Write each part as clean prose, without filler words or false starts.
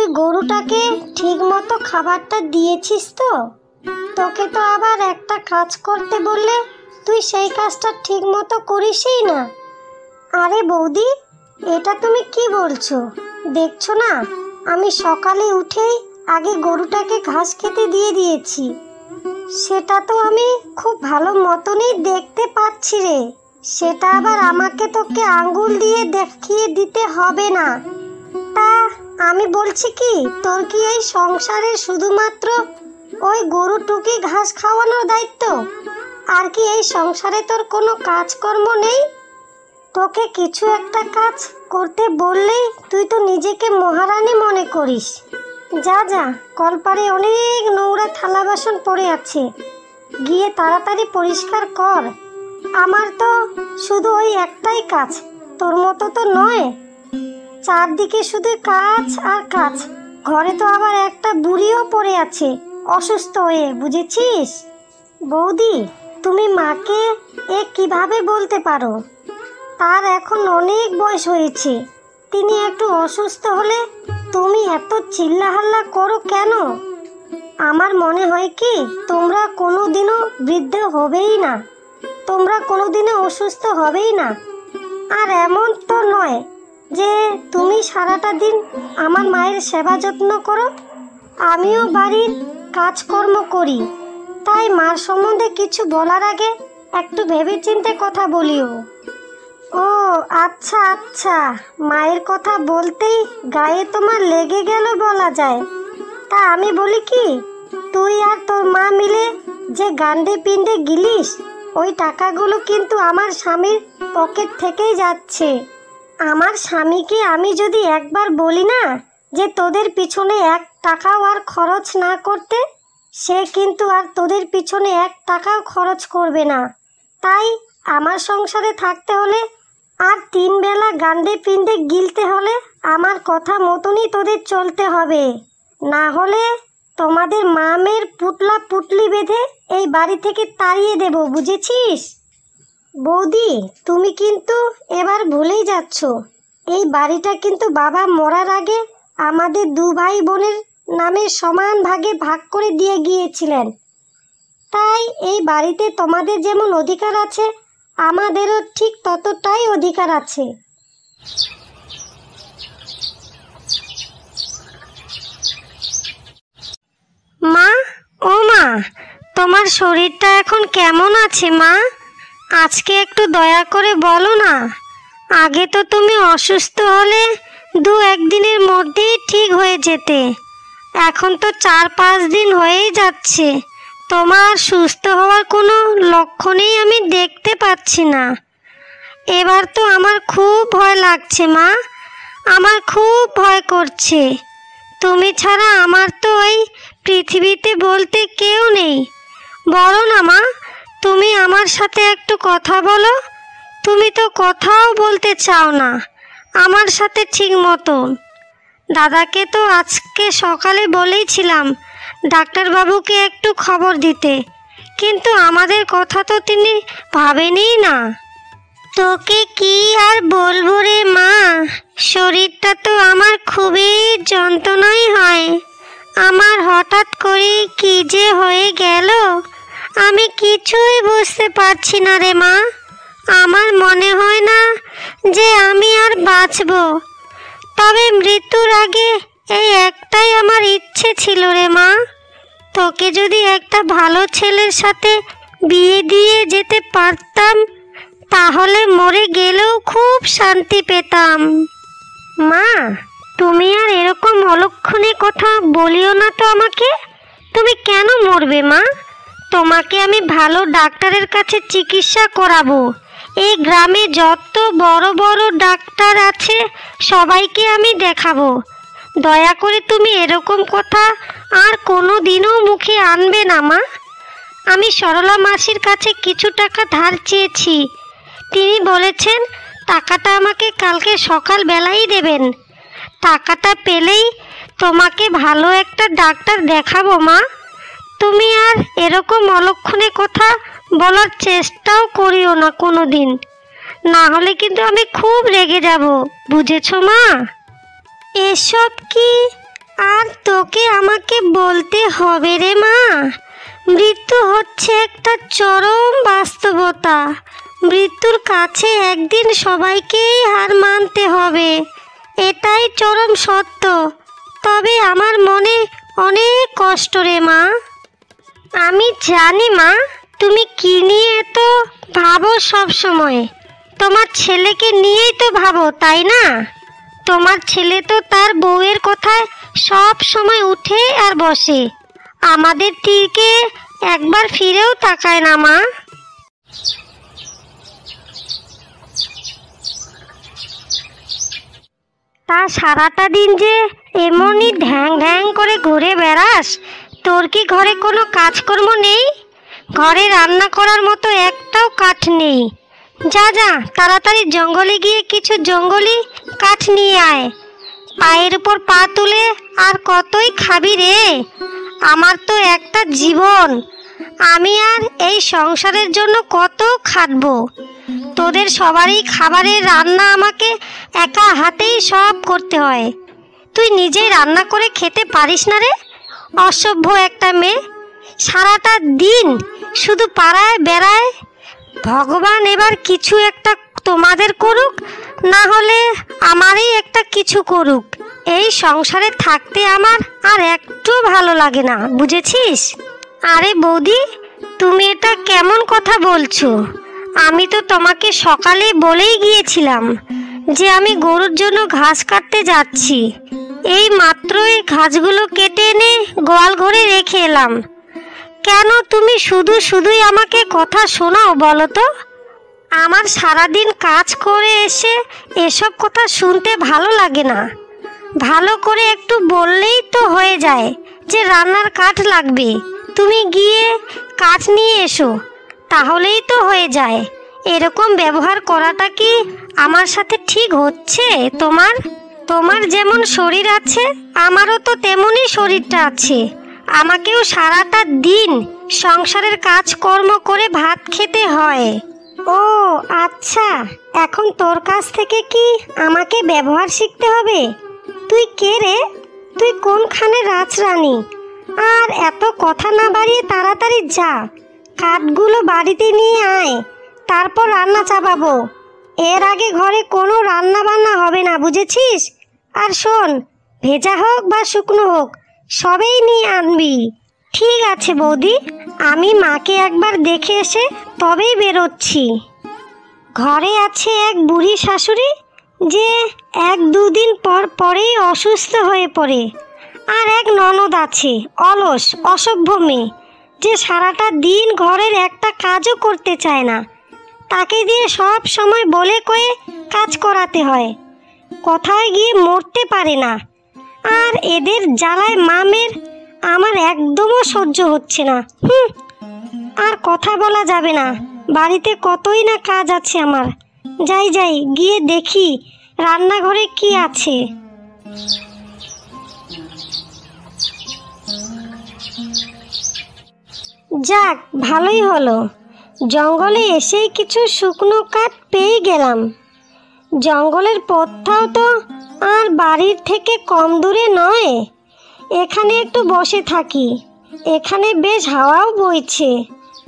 তুই গরুটাকে ঠিক মতো খাবারটা দিয়েছিস তো? তোকে তো আবার একটা কাজ করতে বললে তুই সেই কাজটা ঠিক মতো করিসই না। আরে বৌদি, এটা তুমি কি বলছো? দেখছো না আমি সকালে উঠেই আগে গরুটাকে ঘাস খেতে দিয়ে দিয়েছি। সেটা তো আমি খুব ভালো মতনই দেখতে পাচ্ছি রে। সেটা আবার আমাকে তোকে আঙ্গুল দিয়ে দেখিয়ে দিতে হবে না। তা আমি বলছি কি, তোর কি এই সংসারে শুধুমাত্র ওই গরুটুকি ঘাস খাওয়ানোর দায়িত্ব? আর কি এই সংসারে তোর কোনো কাজকর্ম নেই? তোকে কিছু একটা কাজ করতে বললেই তুই তো নিজেকে মহারানী মনে করিস। যা যা, কলপারে অনেক নোংরা থালা বাসন পড়ে আছে, গিয়ে তাড়াতাড়ি পরিষ্কার কর। আমার তো শুধু ওই একটাই কাজ, তোর মতো তো নয়। চারদিকে শুধু কাজ আর কাজ। ঘরে তো আবার একটা বুড়িও পড়ে আছে অসুস্থ হয়ে, বুঝেছিস? বৌদি, তুমি মাকে কিভাবে বলতে পারো? তার এখন অনেক বয়স হয়েছে, তিনি একটু অসুস্থ হলে তুমি এত চিল্লাহাল্লা করো কেন? আমার মনে হয় কি, তোমরা কোনোদিনও বৃদ্ধ হবেই না, তোমরা কোনোদিনও অসুস্থ হবেই না। আর এমন তো নয় যে তুমি সারাটা দিন আমার মায়ের সেবা যত্ন করো। আমিও বাড়ির কাজকর্ম করি, তাই মার সম্বন্ধে কিছু বলার আগে একটু ভেবেচিন্তে কথা বলিও। ও আচ্ছা আচ্ছা, মায়ের কথা বলতেই গায়ে তোমার লেগে গেল বলা যায়। তা আমি বলি কি, তুই আর তোর মা মিলে যে গান্ডে পিণ্ডে গিলিস, ওই টাকাগুলো কিন্তু আমার স্বামীর পকেট থেকেই যাচ্ছে। আমার স্বামীকে আমি যদি একবার বলি না যে তোদের পিছনে 1 টাকাও আর খরচ না করতে, সে কিন্তু আর তোদের পিছনে 1 টাকাও খরচ করবে না। তাই আমার সংসারে থাকতে হলে আর 3 বেলা গান্ডে পিণ্ডে গিলতে হলে আমার কথা মতনই তোদের চলতে হবে। না হলে তোমাদের মামের পুটলা পুটলি বেঁধে এই বাড়ি থেকে তাড়িয়ে দেব, বুঝেছিস? বৌদি, তুমি কিন্তু এবার ভুলেই যাচ্ছ, এই বাড়িটা কিন্তু বাবা মরার আগে আমাদের 2 ভাই বোনের নামে সমান ভাগে ভাগ করে দিয়ে গিয়েছিলেন। তাই এই বাড়িতে তোমাদের যেমন অধিকার আছে, আমাদেরও ঠিক ততটাই অধিকার আছে। মা, ও মা, তোমার শরীরটা এখন কেমন আছে মা? আজকে একটু দয়া করে বলো না। আগে তো তুমি অসুস্থ হলে 2-1 দিনের মধ্যেই ঠিক হয়ে যেতে, এখন তো 4-5 দিন হয়েই যাচ্ছে। তোমার সুস্থ হওয়ার কোনো লক্ষণই আমি দেখতে পাচ্ছি না। এবার তো আমার খুব ভয় লাগছে মা, আমার খুব ভয় করছে। তুমি ছাড়া আমার তো এই পৃথিবীতে বলতে কেউ নেই। বলো না মা, তুমি আমার সাথে একটু কথা বলো। তুমি তো কথাও বলতে চাও না আমার সাথে ঠিক মতন। দাদাকে তো আজকে সকালে বলেইছিলাম ডাক্তারবাবুকে একটু খবর দিতে, কিন্তু আমাদের কথা তো তিনি ভাবেনই না। তোকে কি আর বলবো রে মা, শরীরটা তো আমার খুবই যন্ত্রণাই হয়। আমার হঠাৎ করে কি যে হয়ে গেল আমি কিছুই বুঝতে পারছি না রে মা। আমার মনে হয় না যে আমি আর বাঁচব। তবে মৃত্যুর আগে এই একটাই আমার ইচ্ছে ছিল রে মা, তোকে যদি একটা ভালো ছেলের সাথে বিয়ে দিয়ে যেতে পারতাম, তাহলে মরে গেলেও খুব শান্তি পেতাম। মা, তুমি আর এরকম অলক্ষণে কথা বলিও না তো আমাকে। তুমি কেন মরবে মা? তোমাকে আমি ভালো ডাক্তারের কাছে চিকিৎসা করাবো। এই গ্রামে যত বড় বড় ডাক্তার আছে সবাইকে আমি দেখাবো। দয়া করে তুমি এরকম কথা আর কোনো দিনও মুখে আনবে না মা। আমি সরলা মাসির কাছে কিছু টাকা ধার চেয়েছি, তিনি বলেছেন টাকাটা আমাকে কালকে সকালবেলাই দেবেন। টাকাটা পেলেই তোমাকে ভালো একটা ডাক্তার দেখাবো মা। তুমি আর এরকম অলক্ষণে কথা বলার চেষ্টাও করিও না কোনো দিন, না হলে কিন্তু আমি খুব রেগে যাব, বুঝেছো মা? এসব কি আর তোকে আমাকে বলতে হবে রে মা, মৃত্যু হচ্ছে একটা চরম বাস্তবতা। মৃত্যুর কাছে একদিন সবাইকেই হার মানতে হবে, এটাই চরম সত্য। তবে আমার মনে অনেক কষ্ট রে মা। আমি জানি মা, তুমি কি নিয়ে এত ভাবো সব সময়। তোমার ছেলেকে নিয়েই তো ভাবো, তাই না? তোমার ছেলে তো তার বউয়ের কথায় সব সময় উঠে আর বসে, আমাদের দিকে একবার ফিরেও তাকায় না মা। তা সারাটা দিন যে এমনই ঢ্যাং ঢ্যাং করে ঘুরে বেড়াস, তোর কি ঘরে কোনো কাজকর্ম নেই? ঘরে রান্না করার মতো একটাও কাঠ নেই। যা যা, তাড়াতাড়ি জঙ্গলে গিয়ে কিছু জঙ্গলি কাঠ নিয়ে আয়। পায়ের উপর পা তুলে আর কতই খাবি রে? আমার তো একটা জীবন, আমি আর এই সংসারের জন্য কত খাটবো। তোদের সবারই খাবারের রান্না আমাকে একা হাতেই সব করতে হয়। তুই নিজেই রান্না করে খেতে পারিস না রে? অসভ্য একটা মেয়ে, সারাটা দিন শুধু পাড়ায় বেড়ায়। ভগবান এবার কিছু একটা তোমাদের করুক, না হলে আমারই একটা কিছু করুক। এই সংসারে থাকতে আমার আর একটু ভালো লাগে না, বুঝেছিস? আরে বৌদি, তুমি এটা কেমন কথা বলছো? আমি তো তোমাকে সকালে বলেই গিয়েছিলাম যে আমি গরুর জন্য ঘাস কাটতে যাচ্ছি। এই মাত্রই ঘাসগুলো কেটে এনে গোয়াল ঘরে রেখে এলাম। কেন তুমি শুধুই আমাকে কথা শোনাও বলো তো? আমার সারাদিন কাজ করে এসে এসব কথা শুনতে ভালো লাগে না। ভালো করে একটু বললেই তো হয়ে যায় যে রান্নার কাঠ লাগবে, তুমি গিয়ে কাঠ নিয়ে এসো, তাহলেই তো হয়ে যায়। এরকম ব্যবহার করাটা কি আমার সাথে ঠিক হচ্ছে তোমার? তোমার যেমন শরীর আছে, আমারও তো তেমনই শরীরটা আছে। আমাকেও সারাটা দিন সংসারের কাজকর্ম করে ভাত খেতে হয়। ও আচ্ছা, এখন তোর কাছ থেকে কি আমাকে ব্যবহার শিখতে হবে? তুই কে রে? তুই কোনখানে রাজরানী? আর এত কথা না বাড়িয়ে তাড়াতাড়ি যা, কাঠগুলো বাড়িতে নিয়ে আয়, তারপর রান্না চাপাবো। এর আগে ঘরে কোনো রান্না বান্না হবে না, বুঝেছিস? আর শোন, ভেজা হোক বা শুকনো হোক, সবেই নিয়ে আনবি। ঠিক আছে বৌদি, আমি মাকে একবার দেখে এসে তবেই বেরোচ্ছি। ঘরে আছে এক বুড়ি শাশুড়ি, যে 1-2 দিন পরেই অসুস্থ হয়ে পড়ে। আর এক ননদ আছে, অলস অসভ্য মেয়ে, যে সারাটা দিন ঘরের একটা কাজও করতে চায় না। তাকে দিয়ে সব সময় বলে কয়ে কাজ করাতে হয়, কোথায় গিয়ে মরতে পারে না। আর এদের জ্বালায় মামের আমার একদমও সহ্য হচ্ছে না। আর কথা বলা যাবে না, বাড়িতে কতই না কাজ আছে আমার। যাই গিয়ে দেখি রান্নাঘরে কি আছে। যাক, ভালোই হলো, জঙ্গলে এসেই কিছু শুকনো কাঠ পেয়ে গেলাম। জঙ্গলের পথটাও তো আর বাড়ির থেকে কম দূরে নয়। এখানে একটু বসে থাকি, এখানে বেশ হাওয়াও বইছে।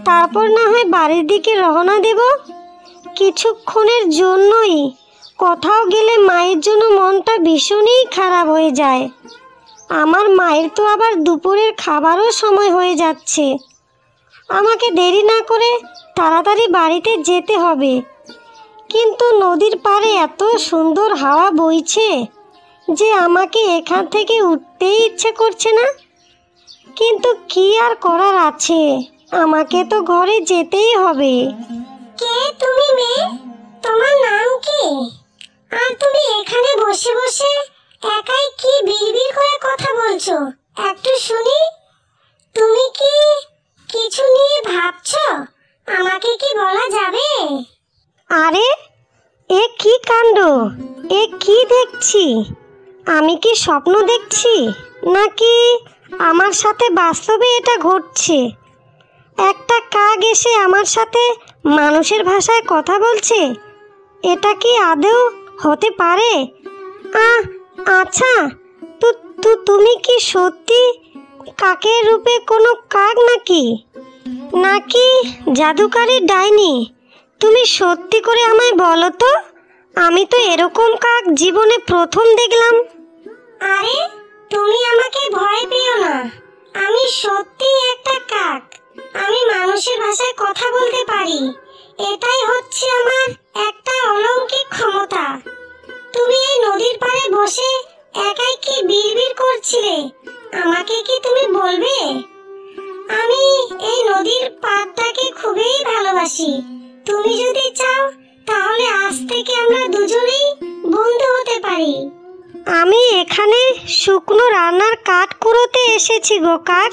তারপর না হয় বাড়ির দিকে রওনা দেব। কিছুক্ষণের জন্যই, কোথাও গেলে মায়ের জন্য মনটা ভীষণই খারাপ হয়ে যায়। আমার মায়ের তো আবার দুপুরের খাবারও সময় হয়ে যাচ্ছে। আমাকে দেরি না করে তাড়াতাড়ি বাড়িতে যেতে হবে। কিন্তু নদীর পাড়ে এত সুন্দর হাওয়া বইছে যে আমাকে এখান থেকে উঠতেই ইচ্ছে করছে না। কিন্তু কি আর করার আছে, আমাকে তো ঘরে যেতেই হবে। কে তুমি মেয়ে? তোমার নাম কি? আর তুমি এখানে বসে বসে একাই কি বিড়বিড় করে কথা বলছো? একটু শুনি। তুমি কি কিছু নিয়ে ভাবছো? আমাকে কি বলা যাবে? আরে এ কি কাণ্ড! এ কি দেখছি? আমি কি স্বপ্ন দেখছি, নাকি আমার সাথে বাস্তবে এটা ঘটছে? একটা কাক এসে আমার সাথে মানুষের ভাষায় কথা বলছে, এটা কি আদৌ হতে পারে? আচ্ছা, বৌদু, তুমি কি সত্যি কাকের রূপে কোনো কাক নাকি নাকি জাদুকারি ডাইনি? তুমি সত্যি করে আমায় বলো তো, আমি তো এরকম কাক জীবনে প্রথম দেখলাম। আরে তুমি আমাকে ভয় পেও না, আমি সত্যি একটা কাক। আমি মানুষের ভাষায় কথা বলতে পারি, এটাই হচ্ছে আমার একটা অলৌকিক ক্ষমতা। তুমি এই নদীর পাড়ে বসে একাই কি বিড়বিড় করছিলে, আমাকে কি তুমি বলবে? আমি এই নদীর পাড়টাকে খুবই ভালোবাসি। তুমি যদি চাও তাহলে আজ থেকে আমরা দুজনেই বন্ধু হতে পারি। আমি এখানে শুকনো রান্নার কাঠ কুড়োতে এসেছি গো কাক।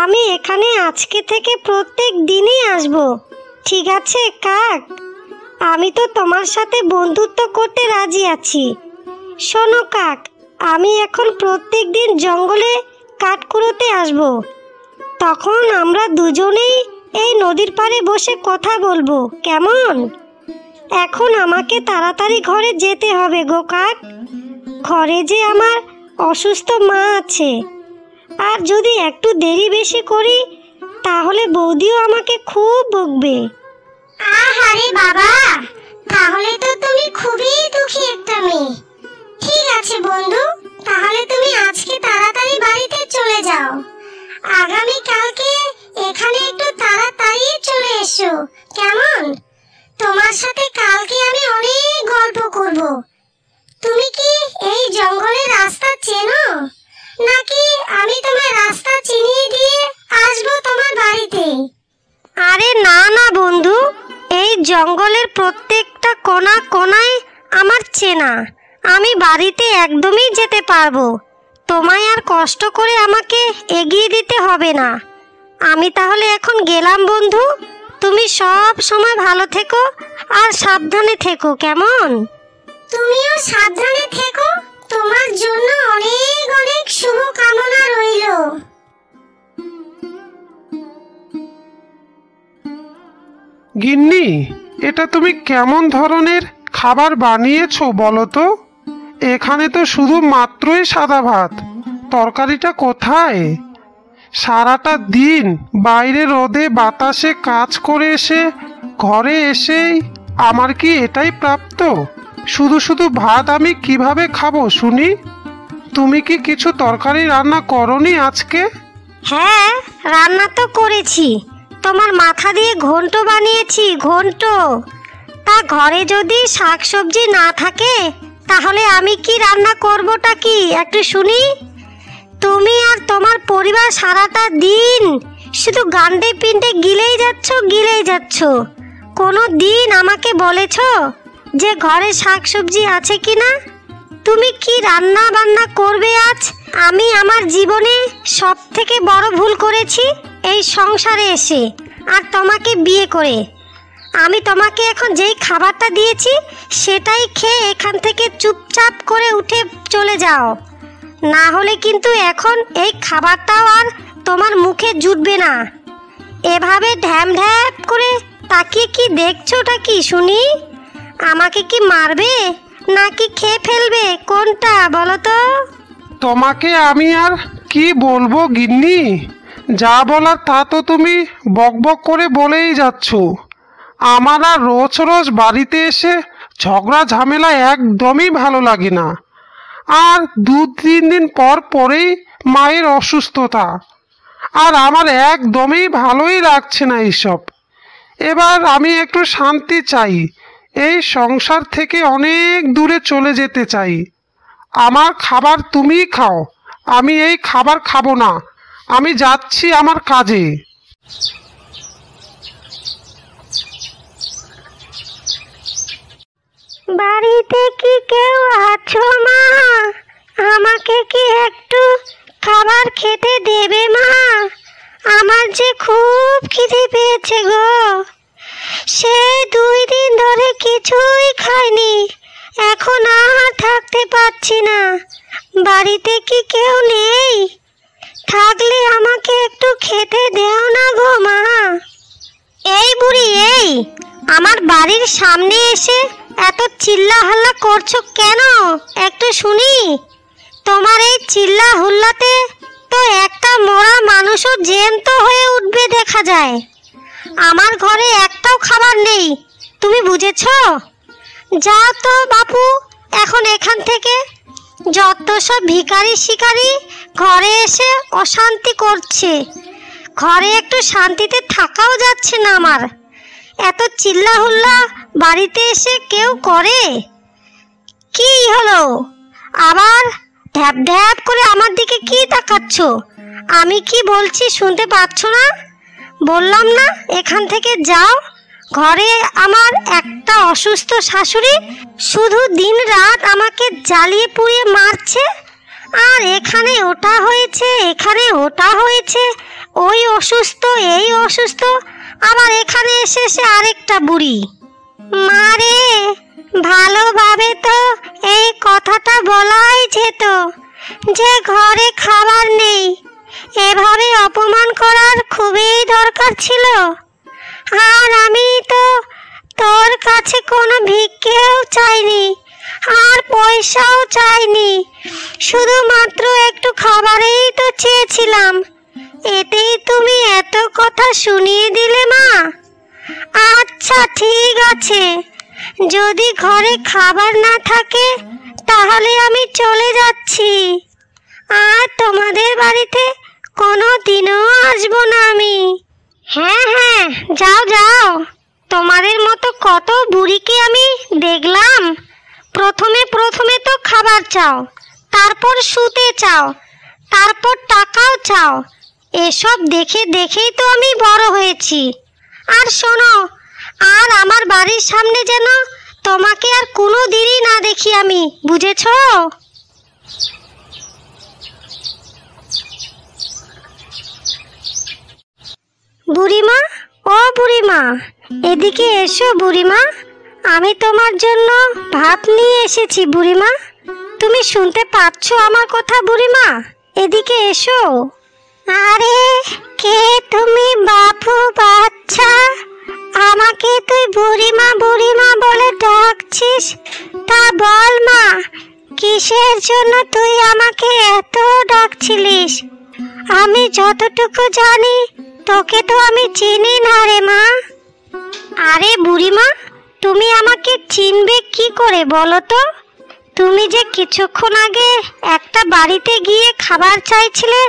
আমি এখানে আজকে থেকে প্রত্যেক দিনই আসব, ঠিক আছে কাক? আমি তো তোমার সাথে বন্ধুত্ব করতে রাজি আছি। শোনো কাক, আমি এখন প্রত্যেক দিন জঙ্গলে কাঠ কুড়োতে আসব। তখন আমরা দুজনেই এই নদীর পাড়ে বসে কথা বলবো, কেমন? এখন আমাকে তাড়াতাড়ি ঘরে যেতে হবে গো কাক। ঘরে যে আমার অসুস্থ মা আছে, আর যদি একটু দেরি বেশি করি তাহলে বৌদিও আমাকে খুব বকবে। আহারে বাবা, তাহলে তো তুমি খুবই দুঃখী একটা মেয়ে। ঠিক আছে বন্ধু, তাহলে তুমি আজকে তাড়াতাড়ি বাড়িতে চলে যাও। আগামী কালকে এখানে একটু তাড়াতাড়ি চলে এসো, কেমন? তোমার সাথে কালকে আমি অনেক গল্প করব। তুমি কি এই জঙ্গলের রাস্তা চেনো, নাকি আমি তোমার রাস্তা চিনিয়ে দিয়ে আসবো তোমার বাড়িতে? আরে না না বন্ধু, এই জঙ্গলের প্রত্যেকটা কোণা কোণায় আমার চেনা। আমি বাড়িতে একদমই যেতে পারবো। তোমায় আর কষ্ট করে আমাকে এগিয়ে দিতে হবে না। আমি তাহলে এখন গেলাম বন্ধু। তুমি সব সময় ভালো থেকো আর সাবধানে থেকো, কেমন? তুমিও সাবধানে থেকো, তোমার জন্য অনেক অনেক শুভ কামনা রইল। গিন্নি, এটা তুমি কেমন ধরনের খাবার বানিয়েছো বলো তো? এখানে তো শুধু মাত্রই সাদা ভাত, তরকারিটা কোথায়? সারাটা দিন বাইরে রোদে বাতাসে কাজ করে এসে ঘরে এসেই আমার কি এটাই প্রাপ্ত? শুধু শুধু ভাত আমি কিভাবে খাবো শুনি? তুমি কি কিছু তরকারি রান্না করনি আজকে? হ্যাঁ, রান্না তো করেছি। তোমার মাথা দিয়ে ঘন্ট বানিয়েছি, ঘন্ট। তা ঘরে যদি শাকসবজি না থাকে তাহলে আমি কি রান্না করবোটা কি একটু শুনি? তুমি আর তোমার পরিবার সারাটা দিন শুধু গান্ডে পিন্ডে গিলেই যাচ্ছ। কোনো দিন আমাকে বলেছো যে ঘরে শাকসবজি আছে কি না? তুমি কি রান্না বান্না করবে আজ? আমি আমার জীবনে সব থেকে বড় ভুল করেছি এই সংসারে এসে আর তোমাকে বিয়ে করে। আমি তোমাকে এখন যেই খাবারটা দিয়েছি সেটাই খেয়ে এখান থেকে চুপচাপ করে উঠে চলে যাও, না হলে কিন্তু এখন এই খাবারটাও আর তোমার মুখে জুটবে না। এভাবে ঢ্যাম ঢ্যাপ করে তাকিয়ে কি দেখছোটা কি শুনি? আমাকে কি মারবে নাকি খেয়ে ফেলবে, কোনটা বলো তো? তোমাকে আমি আর কি বলবো গিন্নি? যা বলার তা তো তুমি বকবক করে বলেই যাচ্ছ। আমার আর রোজ রোজ বাড়িতে এসে ঝগড়া ঝামেলা একদমই ভালো লাগে না। আর 2-3 দিন পর পরেই মায়ের অসুস্থতা, আর আমার একদমই ভালোই লাগছে না এইসব। এবার আমি একটু শান্তি চাই, এই সংসার থেকে অনেক দূরে চলে যেতে চাই। আমার খাবার তুমিই খাও, আমি এই খাবার খাবো না। আমি যাচ্ছি আমার কাজে। বাড়িতে কি কেউ আছো মা? আমাকে কি একটু খাবার খেতে দেবে মা? আমার যে খুব খিদে পেয়েছে গো। সেই 2 দিন ধরে কিছুই খাইনি, এখন আর থাকতে পারছি না। বাড়িতে কি কেউ নেই? থাকলে আমাকে একটু খেতে দেও না গো মা। এই বুড়ি, এই আমার বাড়ির সামনে এসে এত চিল্লা হাল্লা করছো কেন একটু শুনি? তোমার এই চিল্লা হুল্লাতে তো একটা মরা মানুষও জ্যান্ত হয়ে উঠবে দেখা যায়। আমার ঘরে একটাও খাবার নেই, তুমি বুঝেছো? যাও তো বাপু এখন এখান থেকে। যত সব ভিখারি শিকারি ঘরে এসে অশান্তি করছে, ঘরে একটু শান্তিতে থাকাও যাচ্ছে না আমার। এত চিল্লা হুল্লা বাড়িতে এসে কেউ করে? কি হলো আবার ঢ্যাপ ঢ্যাপ করে আমার দিকে কি তাকাচ্ছ? আমি কি বলছি শুনতে পাচ্ছ না? বললাম না এখান থেকে যাও। ঘরে আমার একটা অসুস্থ শাশুড়ি শুধু দিন রাত আমাকে জ্বালিয়ে পুড়িয়ে মারছে, আর এখানে ওটা হয়েছে, এখানে ওটা হয়েছে, ওই অসুস্থ এই অসুস্থ, আবার এখানে এসে এসে আরেকটা বুড়ি। মারে ভালোভাবে তো এই কথাটা বলাই যেত যে ঘরে খাবার নেই। এভাবে অপমান করার খুবই দরকার ছিল। আর আমি তো তোর কাছে কোনো ভিক্ষেও চাইনি, আর পয়সাও চাইনি, শুধুমাত্র একটু খাবারেই তো চেয়েছিলাম। এতেই তুমি এত কথা শুনিয়ে দিলে মা। আচ্ছা ঠিক আছে, যদি ঘরে খাবার না থাকে তাহলে আমি চলে যাচ্ছি, আর তোমাদের বাড়িতে কোনো দিনও আসবো না আমি। হ্যাঁ হ্যাঁ যাও যাও, তোমাদের মতো কত বুড়িকে আমি দেখলাম। প্রথমে তো খাবার চাও, তারপর শুতে চাও, তারপর টাকাও চাও। এসব দেখে দেখেই তো আমি বড় হয়েছি। আর শোনো, আর আমার বাড়ির সামনে যেন তোমাকে আর কোনো দিনই না দেখি আমি, বুঝেছো? বুড়িমা, ও বুড়িমা, এদিকে এসো বুড়িমা, আমি তোমার জন্য ভাত নিয়ে এসেছি বুড়িমা। তুমি শুনতে পাচ্ছ আমার কথা বুড়িমা? এদিকে এসো। আরে কে তুমি বাপু বাচ্চা? আমাকে তুই বুড়িমা বুড়িমা বলে ডাকছিস? তা বল মা, কিসের জন্য তুই আমাকে এত ডাকছিলিস? আমি যতটুকু জানি তোকে তো আমি চিনি না রে মা। আরে বুড়িমা, তুমি আমাকে চিনবে কি করে বলো তো? তুমি যে কিছুক্ষণ আগে একটা বাড়িতে গিয়ে খাবার চাইছিলে,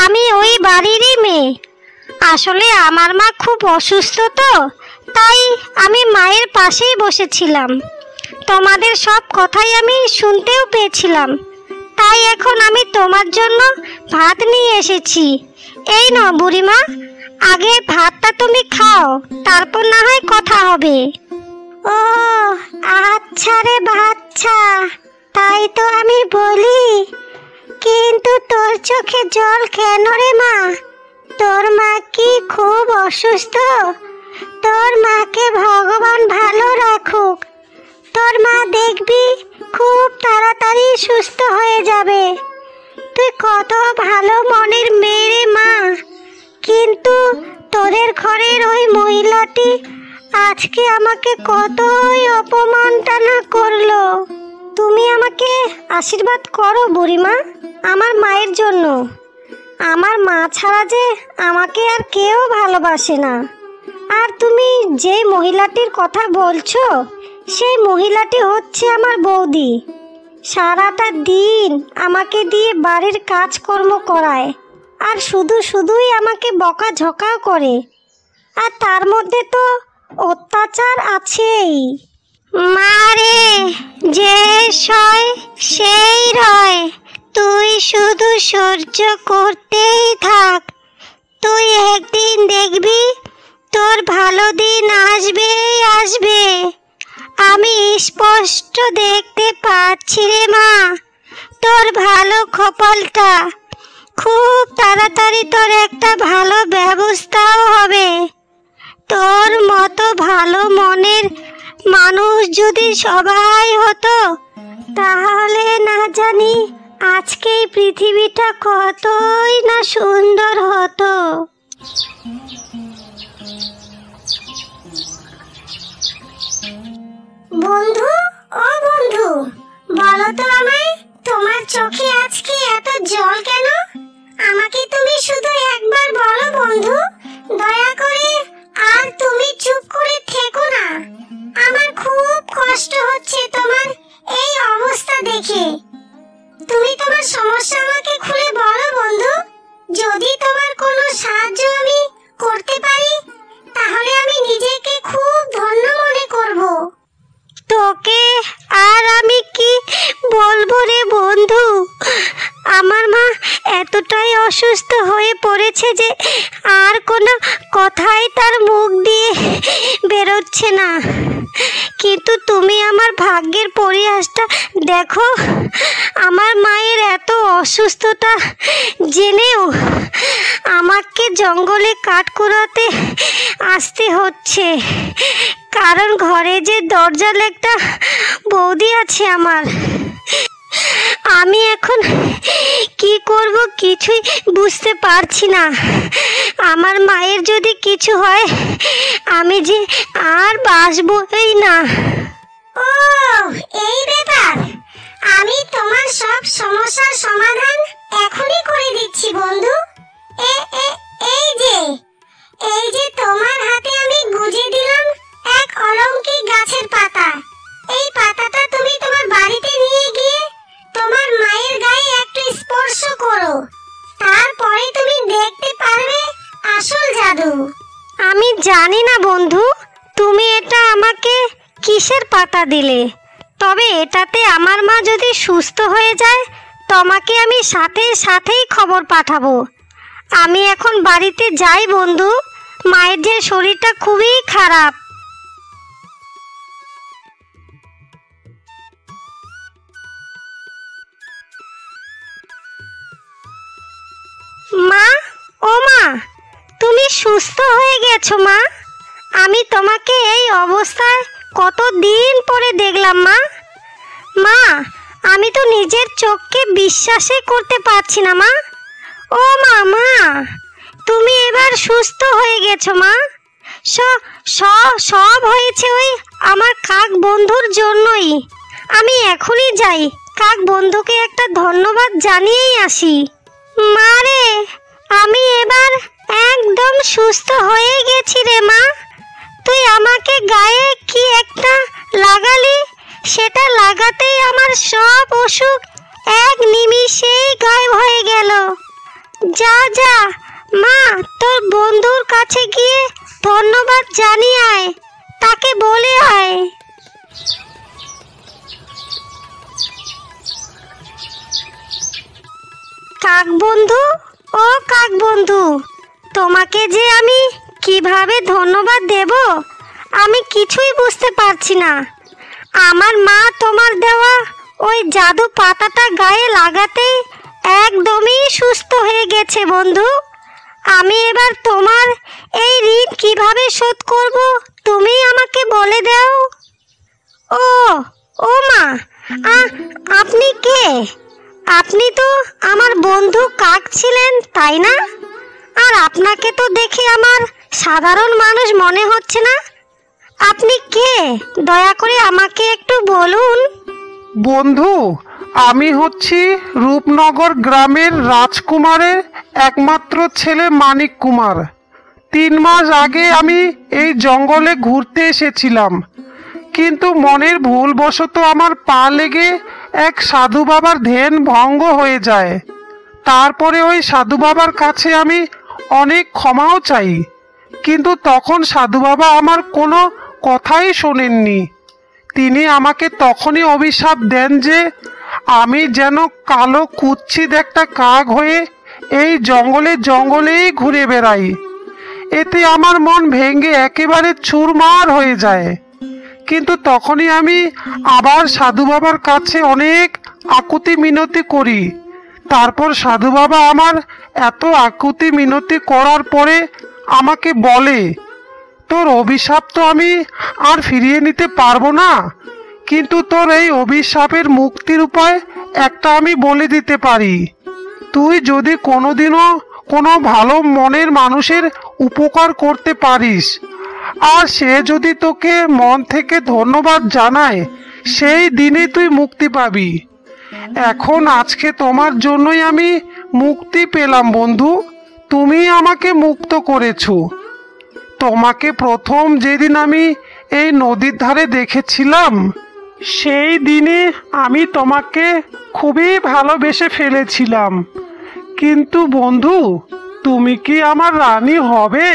আমি ওই বাড়িরই মেয়ে। আসলে আমার মা খুব অসুস্থ তো, তাই আমি মায়ের পাশেই বসেছিলাম। তোমাদের সব কথাই আমি শুনতেও পেয়েছিলাম, তাই এখন আমি তোমার জন্য ভাত নিয়ে এসেছি। এই নাও বুড়িমা, আগে ভাতটা তুমি খাও, তারপর না হয় কথা হবে। ও আচ্ছা রে বাচ্চা, তাই তো আমি বলি। কিন্তু তোর চোখে জল কেন রে মা? তোর মা কি খুব অসুস্থ? তোর মাকে ভগবান ভালো রাখুক। তোর মা দেখবি খুব তাড়াতাড়ি সুস্থ হয়ে যাবে। তুই কত ভালো মনের মেয়ে রে মা। কিন্তু তোদের ঘরের ওই মহিলাটি আজকে আমাকে কতই অপমানটা না করলো। তুমি আমাকে আশীর্বাদ করো বুড়িমা আমার মায়ের জন্য। আমার মা ছাড়া যে আমাকে আর কেউ ভালোবাসে না। আর তুমি যে মহিলাটির কথা বলছো, সেই মহিলাটি হচ্ছে আমার বৌদি। সারাটা দিন আমাকে দিয়ে বাড়ির কাজকর্ম করায়, আর শুধুই আমাকে বকাঝকাও করে। আর তার মধ্যে তো অত্যাচার আছেই। মারে যে সয় সেই রয়, তুই শুধু সহ্য করতেই থাক। তুই একদিন দেখবি তোর ভালো দিন আসবেই আসবে। আমি স্পষ্ট দেখতে পাচ্ছি রে মা তোর ভালো কপালটা। খুব তাড়াতাড়ি তোর একটা ভালো ব্যবস্থাও হবে। তোর মতো ভালো মনের মানুষ যদি সবাই হতো, তাহলে না জানি আজকেই পৃথিবীটা কতই না সুন্দর হতো। বন্ধু, ও বন্ধু, বলো তো আমায়, তোমার চোখে আজকে কোনো কথাই তার মুখ দিয়ে বেরোচ্ছে না। কিন্তু তুমি আমার ভাগ্যের পরিহাসটা দেখো, আমার মায়ের এত অসুস্থতা জেনেও আমাকে জঙ্গলে কাঠ কুড়াতে আসতে হচ্ছে, কারণ ঘরে যে দরজাল একটা বৌদি আছে আমার। আমি এখন কি করব কিছুই বুঝতে পারছি না। আমার মায়ের যদি কিছু হয় আমি যে আর বাঁচবই না। ও, এই ব্যাপার। আমি তোমার সব সমস্যার সমাধান এখনই করে দিচ্ছি বন্ধু। এ এ এই যে তোমার হাতে আমি গুজে দিলাম এক অলৌকিক গাছের পাতা। এই পাতাটা তুমি তোমার বাড়িতে নিয়ে গিয়ে তোমার মায়ের গায়ে একটু স্পর্শ করো, তারপরে তুমি দেখতে পারবে আসল জাদু। আমি জানি না বন্ধু, তুমি এটা আমাকে কিসের পাতা দিলে, তবে এটাতে আমার মা যদি সুস্থ হয়ে যায় তোমাকে আমি সাথেই খবর পাঠাবো। আমি এখন বাড়িতে যাই বন্ধু, মায়ের যে শরীরটা খুবই খারাপ। মা, ও মা, তুমি সুস্থ হয়ে গেছো মা? আমি তোমাকে এই অবস্থায় কতদিন পরে দেখলাম মা। মা, আমি তো নিজের চোখকে বিশ্বাসই করতে পারছি না মা। ও মা, মা, তুমি এবার সুস্থ হয়ে গেছো মা? সব হয়েছে ওই আমার কাক বন্ধুর জন্যই। আমি এখনই যাই, কাক বন্ধুকে একটা ধন্যবাদ জানিয়েই আসি। মা রে, আমি এবার একদম সুস্থ হয়ে গেছি রে মা। তুই আমাকে গায়ে কি একটা লাগালি, সেটা লাগাতেই আমার সব অসুখ এক নিমিষেই গায়েব হয়ে গেল। যা যা মা, তোর বন্ধুর কাছে গিয়ে ধন্যবাদ জানিয়ে আয়, তাকে বলে আয়। কাক বন্ধু, ও কাক বন্ধু, তোমাকে যে আমি কিভাবে ধন্যবাদ দেব আমি কিছুই বুঝতে পারছি না। আমার মা তোমার দেওয়া ওই জাদু পাতাটা গায়ে লাগাতেই একদমই সুস্থ হয়ে গেছে বন্ধু। আমি এবার তোমার এই ঋণ কিভাবে শোধ করব তুমি আমাকে বলে দাও। ও মা, আপনি কে? আপনি তো আমার বন্ধু কাক ছিলেন, তাই না? আর আপনাকে তো দেখে আমার সাধারণ মানুষ মনে হচ্ছে না। আপনি কে, দয়া করে আমাকে একটু বলুন। বন্ধু, আমি হচ্ছি রূপনগর গ্রামের রাজকুমারের একমাত্র ছেলে মানিক কুমার। 3 মাস আগে আমি এই জঙ্গলে ঘুরতে এসেছিলাম, কিন্তু মনের ভুলবশত আমার পা লেগে এক সাধু বাবার ধ্যান ভঙ্গ হয়ে যায়। তারপরে ওই সাধু বাবার কাছে আমি অনেক ক্ষমাও চাই, কিন্তু তখন সাধু বাবা আমার কোনো কথাই শোনেননি। তিনি আমাকে তখনই অভিশাপ দেন যে আমি যেন কালো কুৎসিত একটা কাক হয়ে এই জঙ্গলেই ঘুরে বেড়াই। এতে আমার মন ভেঙে একেবারে চুরমার হয়ে যায়। কিন্তু তখনই আমি আবার সাধু বাবার কাছে অনেক আকুতি মিনতি করি। তারপর সাধু বাবা আমার এত আকুতি মিনতি করার পরে আমাকে বলে, তোর অভিশাপ তো আমি আর ফিরিয়ে নিতে পারবো না, কিন্তু তোর এই অভিশাপের মুক্তির উপায় একটা আমি বলে দিতে পারি। তুই যদি কোনোদিনও কোনো ভালো মনের মানুষের উপকার করতে পারিস, আর সে যদি তোকে মন থেকে ধন্যবাদ জানায়, সেই দিনে তুই মুক্তি পাবি। এখন আজকে তোমার জন্যই আমি মুক্তি পেলাম বন্ধু, তুমি আমাকে মুক্ত করেছো। তোমাকে প্রথম যেদিন আমি এই নদীর ধারে দেখেছিলাম, সেই দিনে আমি তোমাকে খুবই ভালোবেসে ফেলেছিলাম। কিন্তু বন্ধু, তুমি কি আমার রানী হবে?